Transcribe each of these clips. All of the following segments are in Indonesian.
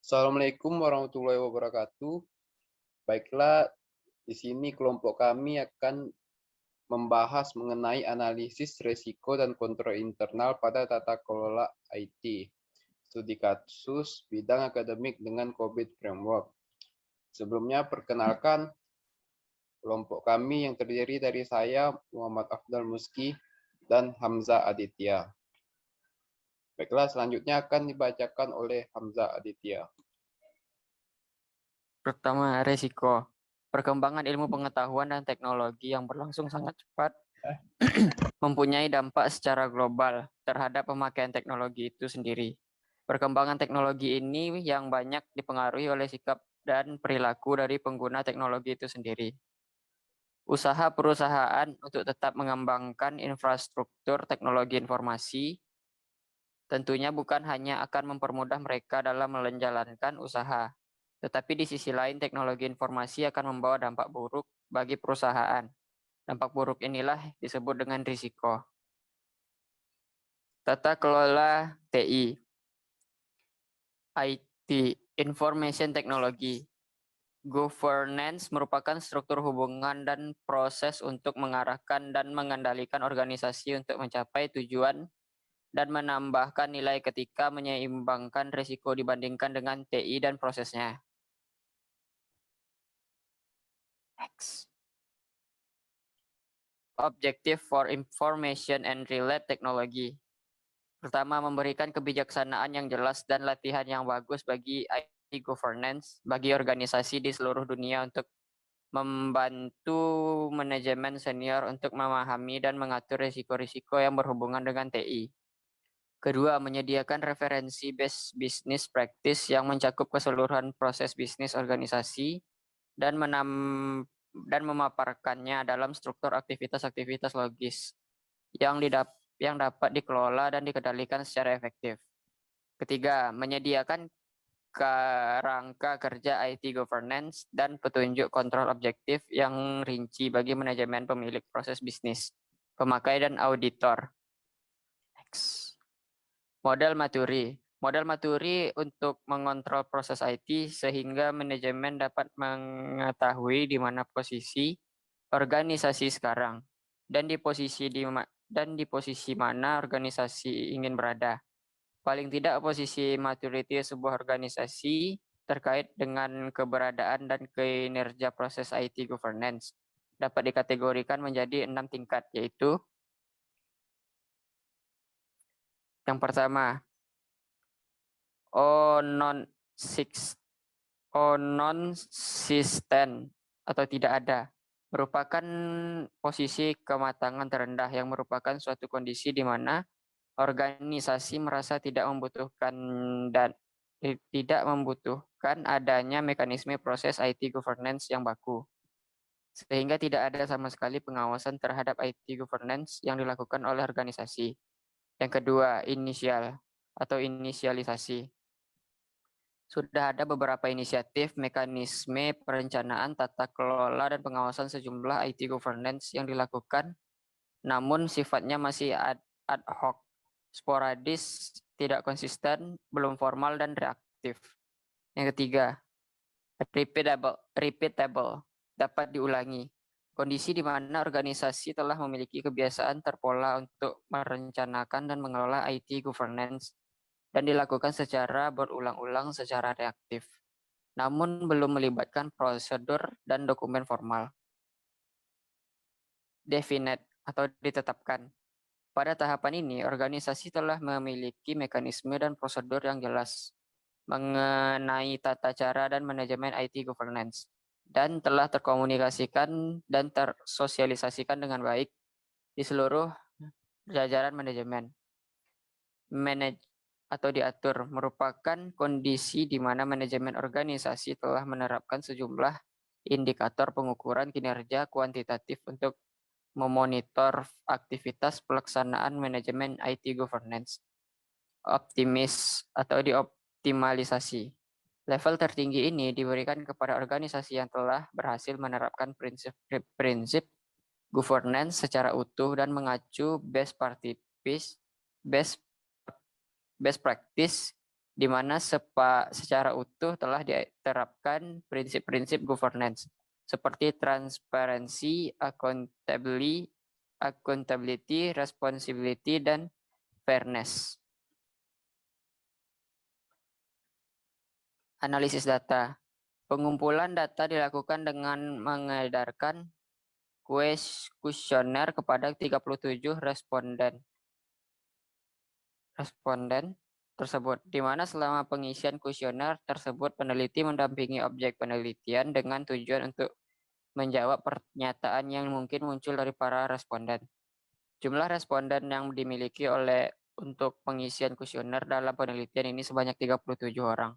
Assalamualaikum warahmatullahi wabarakatuh. Baiklah, di sini kelompok kami akan membahas mengenai analisis risiko dan kontrol internal pada tata kelola IT. Studi kasus bidang akademik dengan COVID Framework. Sebelumnya, perkenalkan kelompok kami yang terdiri dari saya, Muhammad Afdal Muski, dan Hamzah Aditya. Baiklah, selanjutnya akan dibacakan oleh Hamzah Aditya. Pertama, risiko. Perkembangan ilmu pengetahuan dan teknologi yang berlangsung sangat cepat mempunyai dampak secara global terhadap pemakaian teknologi itu sendiri. Perkembangan teknologi ini yang banyak dipengaruhi oleh sikap dan perilaku dari pengguna teknologi itu sendiri. Usaha perusahaan untuk tetap mengembangkan infrastruktur teknologi informasi tentunya bukan hanya akan mempermudah mereka dalam menjalankan usaha, tetapi di sisi lain teknologi informasi akan membawa dampak buruk bagi perusahaan. Dampak buruk inilah disebut dengan risiko. Tata kelola TI, IT, Information Technology. Governance merupakan struktur hubungan dan proses untuk mengarahkan dan mengendalikan organisasi untuk mencapai tujuan dan menambahkan nilai ketika menyeimbangkan risiko dibandingkan dengan TI dan prosesnya. Next. Objective for Information and Relay Technology. Pertama, memberikan kebijaksanaan yang jelas dan latihan yang bagus bagi IT governance, bagi organisasi di seluruh dunia untuk membantu manajemen senior untuk memahami dan mengatur risiko-risiko yang berhubungan dengan TI. Kedua, menyediakan referensi best business practice yang mencakup keseluruhan proses bisnis organisasi dan memaparkannya dalam struktur aktivitas-aktivitas logis yang dapat dikelola dan dikendalikan secara efektif. Ketiga, menyediakan kerangka kerja IT governance dan petunjuk kontrol objektif yang rinci bagi manajemen pemilik proses bisnis, pemakai dan auditor. Next. Model Maturi. Model Maturi untuk mengontrol proses IT sehingga manajemen dapat mengetahui di mana posisi organisasi sekarang dan di posisi mana organisasi ingin berada. Paling tidak posisi maturity sebuah organisasi terkait dengan keberadaan dan kinerja proses IT governance dapat dikategorikan menjadi 6 tingkat, yaitu yang pertama, non-existent atau tidak ada, merupakan posisi kematangan terendah yang merupakan suatu kondisi di mana organisasi merasa tidak membutuhkan adanya mekanisme proses IT governance yang baku, sehingga tidak ada sama sekali pengawasan terhadap IT governance yang dilakukan oleh organisasi. Yang kedua, inisial atau inisialisasi. Sudah ada beberapa inisiatif, mekanisme perencanaan, tata kelola, dan pengawasan sejumlah IT governance yang dilakukan, namun sifatnya masih ad hoc, sporadis, tidak konsisten, belum formal, dan reaktif. Yang ketiga, repeatable, dapat diulangi. Kondisi di mana organisasi telah memiliki kebiasaan terpola untuk merencanakan dan mengelola IT governance dan dilakukan secara berulang-ulang secara reaktif, namun belum melibatkan prosedur dan dokumen formal. Definite atau ditetapkan. Pada tahapan ini, organisasi telah memiliki mekanisme dan prosedur yang jelas mengenai tata cara dan manajemen IT governance, dan telah terkomunikasikan dan tersosialisasikan dengan baik di seluruh jajaran manajemen. Manage atau diatur merupakan kondisi di mana manajemen organisasi telah menerapkan sejumlah indikator pengukuran kinerja kuantitatif untuk memonitor aktivitas pelaksanaan manajemen IT governance. Optimis atau dioptimalisasi. Level tertinggi ini diberikan kepada organisasi yang telah berhasil menerapkan prinsip governance secara utuh dan mengacu best practice di mana secara utuh telah diterapkan prinsip-prinsip governance seperti transparansi, accountability, responsibility, dan fairness. Analisis data. Pengumpulan data dilakukan dengan mengedarkan kuesioner kepada 37 responden tersebut, di mana selama pengisian kuesioner tersebut peneliti mendampingi objek penelitian dengan tujuan untuk menjawab pernyataan yang mungkin muncul dari para responden. Jumlah responden yang dimiliki untuk pengisian kuesioner dalam penelitian ini sebanyak 37 orang.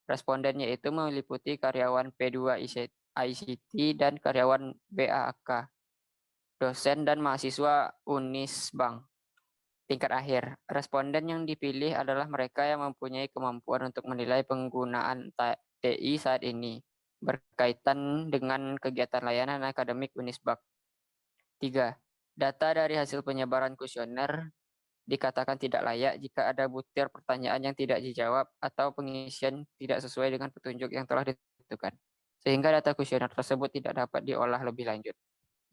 Responden yaitu meliputi karyawan P2 ICT dan karyawan BAK, dosen dan mahasiswa Unisbank. Tingkat akhir, responden yang dipilih adalah mereka yang mempunyai kemampuan untuk menilai penggunaan TI saat ini berkaitan dengan kegiatan layanan akademik Unisbank. 3. Data dari hasil penyebaran kuesioner dikatakan tidak layak jika ada butir pertanyaan yang tidak dijawab atau pengisian tidak sesuai dengan petunjuk yang telah ditentukan, sehingga data kuesioner tersebut tidak dapat diolah lebih lanjut.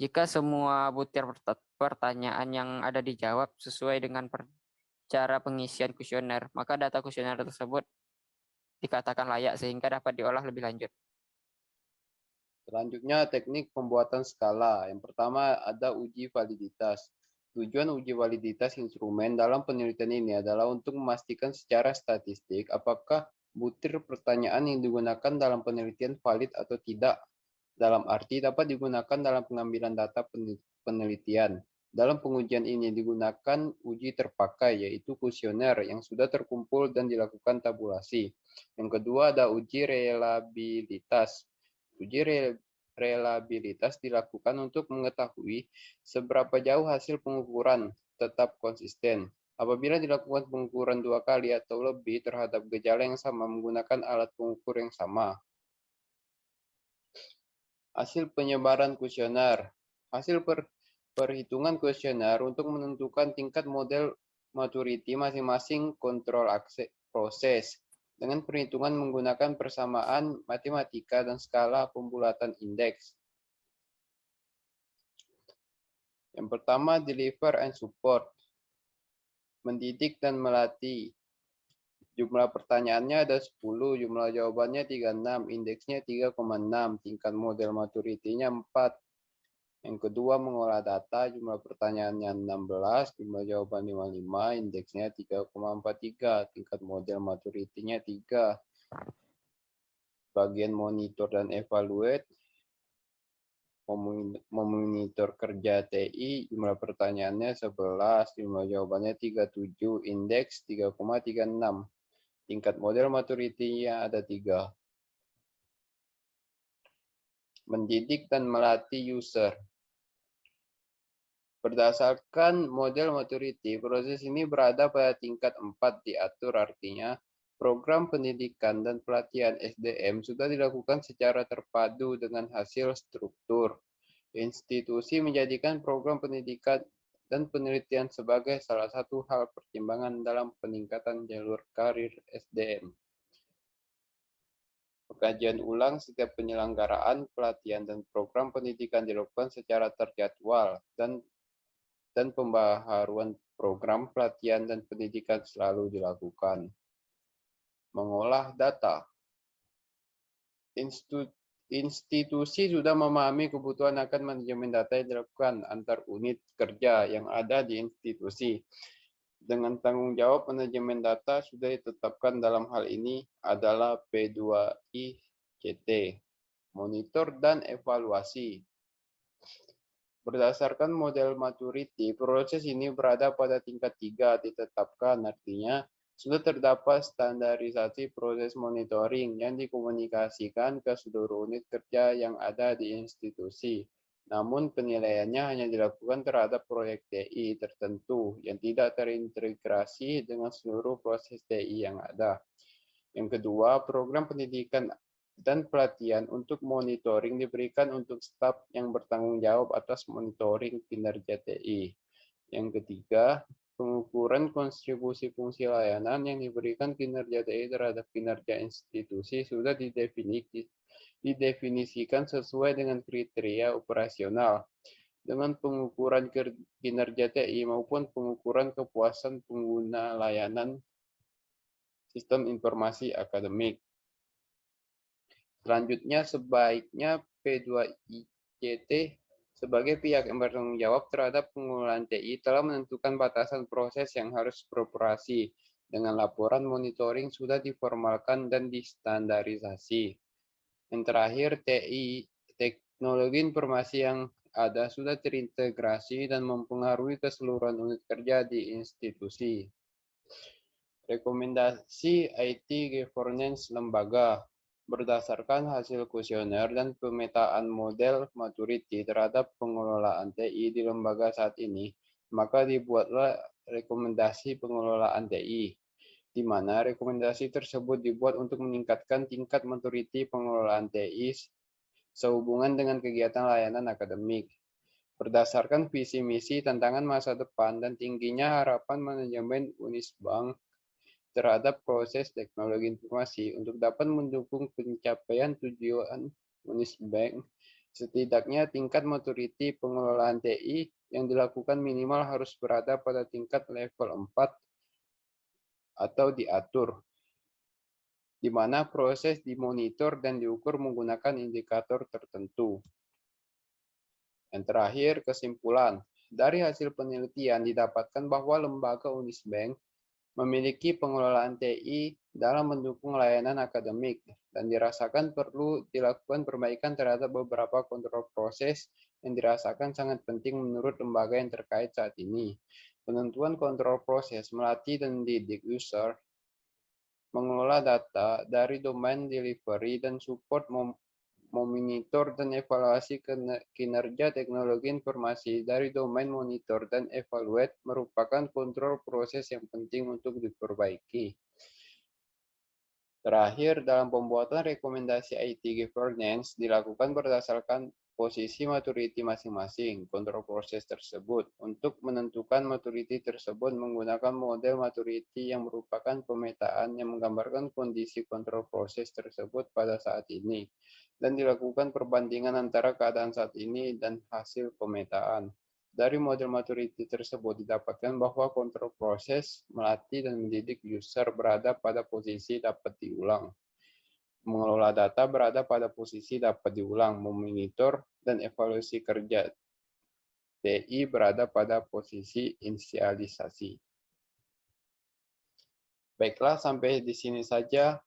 Jika semua butir pertanyaan yang ada dijawab sesuai dengan cara pengisian kuesioner, maka data kuesioner tersebut dikatakan layak sehingga dapat diolah lebih lanjut. Selanjutnya, teknik pembuatan skala. Yang pertama ada uji validitas. Tujuan uji validitas instrumen dalam penelitian ini adalah untuk memastikan secara statistik apakah butir pertanyaan yang digunakan dalam penelitian valid atau tidak. Dalam arti dapat digunakan dalam pengambilan data penelitian. Dalam pengujian ini digunakan uji terpakai, yaitu kuesioner yang sudah terkumpul dan dilakukan tabulasi. Yang kedua ada uji reliabilitas. Uji reliabilitas dilakukan untuk mengetahui seberapa jauh hasil pengukuran tetap konsisten. Apabila dilakukan pengukuran 2 kali atau lebih terhadap gejala yang sama menggunakan alat pengukur yang sama. Hasil penyebaran kuesioner. Hasil perhitungan kuesioner untuk menentukan tingkat model maturity masing-masing kontrol proses dengan perhitungan menggunakan persamaan matematika dan skala pembulatan indeks. Yang pertama, deliver and support. Mendidik dan melatih. Jumlah pertanyaannya ada 10, jumlah jawabannya 36, indeksnya 3,6, tingkat model maturity-nya 4. Yang kedua, mengolah data, jumlah pertanyaannya 16, jumlah jawaban 55, indeksnya 3,43, tingkat model maturity-nya 3. Bagian monitor dan evaluate, memonitor kerja TI, jumlah pertanyaannya 11, jumlah jawabannya 37, indeks 3,36. Tingkat model maturity-nya ada 3. Mendidik dan melatih user. Berdasarkan model maturity, proses ini berada pada tingkat 4 diatur, artinya program pendidikan dan pelatihan SDM sudah dilakukan secara terpadu dengan hasil struktur. Institusi menjadikan program pendidikan dan penelitian sebagai salah satu hal pertimbangan dalam peningkatan jalur karir SDM. Pengkajian ulang setiap penyelenggaraan pelatihan dan program pendidikan dilakukan secara terjadwal dan pembaharuan program pelatihan dan pendidikan selalu dilakukan. Mengolah data. Institusi sudah memahami kebutuhan akan manajemen data yang dilakukan antar unit kerja yang ada di institusi. Dengan tanggung jawab manajemen data sudah ditetapkan dalam hal ini adalah P2ICT, monitor dan evaluasi. Berdasarkan model maturity, proses ini berada pada tingkat 3 ditetapkan, artinya sudah terdapat standarisasi proses monitoring yang dikomunikasikan ke seluruh unit kerja yang ada di institusi. Namun penilaiannya hanya dilakukan terhadap proyek TI tertentu yang tidak terintegrasi dengan seluruh proses TI yang ada. Yang kedua, program pendidikan dan pelatihan untuk monitoring diberikan untuk staf yang bertanggung jawab atas monitoring kinerja TI. Yang ketiga, pengukuran kontribusi fungsi layanan yang diberikan kinerja TI terhadap kinerja institusi sudah didefinisikan sesuai dengan kriteria operasional dengan pengukuran kinerja TI maupun pengukuran kepuasan pengguna layanan sistem informasi akademik. Selanjutnya, sebaiknya P2ICT sebagai pihak yang bertanggung jawab terhadap pengelolaan TI telah menentukan batasan proses yang harus beroperasi dengan laporan monitoring sudah diformalkan dan distandarisasi. Yang terakhir, TI, teknologi informasi yang ada sudah terintegrasi dan mempengaruhi keseluruhan unit kerja di institusi. Rekomendasi IT Governance Lembaga berdasarkan hasil kuesioner dan pemetaan model maturity terhadap pengelolaan TI di lembaga saat ini, maka dibuatlah rekomendasi pengelolaan TI, di mana rekomendasi tersebut dibuat untuk meningkatkan tingkat maturity pengelolaan TI sehubungan dengan kegiatan layanan akademik. Berdasarkan visi misi, tantangan masa depan, dan tingginya harapan manajemen Unisbank terhadap proses teknologi informasi untuk dapat mendukung pencapaian tujuan Unisbank, setidaknya tingkat maturity pengelolaan TI yang dilakukan minimal harus berada pada tingkat level 4 atau diatur, di mana proses dimonitor dan diukur menggunakan indikator tertentu. Yang terakhir, kesimpulan. Dari hasil penelitian didapatkan bahwa lembaga Unisbank memiliki pengelolaan TI dalam mendukung layanan akademik dan dirasakan perlu dilakukan perbaikan terhadap beberapa kontrol proses yang dirasakan sangat penting menurut lembaga yang terkait saat ini. Penentuan kontrol proses, melatih dan mendidik user, mengelola data dari domain delivery dan support memonitor dan evaluasi kinerja teknologi informasi dari domain monitor dan evaluate merupakan kontrol proses yang penting untuk diperbaiki. Terakhir, dalam pembuatan rekomendasi IT governance dilakukan berdasarkan posisi maturity masing-masing kontrol proses tersebut. Untuk menentukan maturity tersebut menggunakan model maturity yang merupakan pemetaan yang menggambarkan kondisi kontrol proses tersebut pada saat ini, dan dilakukan perbandingan antara keadaan saat ini dan hasil pemetaan. Dari model maturity tersebut didapatkan bahwa kontrol proses, melatih dan mendidik user berada pada posisi dapat diulang. Mengelola data berada pada posisi dapat diulang, memonitor dan evaluasi kerja TI berada pada posisi inisialisasi. Baiklah, sampai di sini saja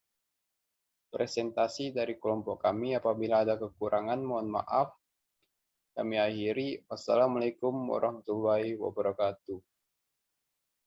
presentasi dari kelompok kami. Apabila ada kekurangan, mohon maaf. Kami akhiri. Wassalamualaikum warahmatullahi wabarakatuh.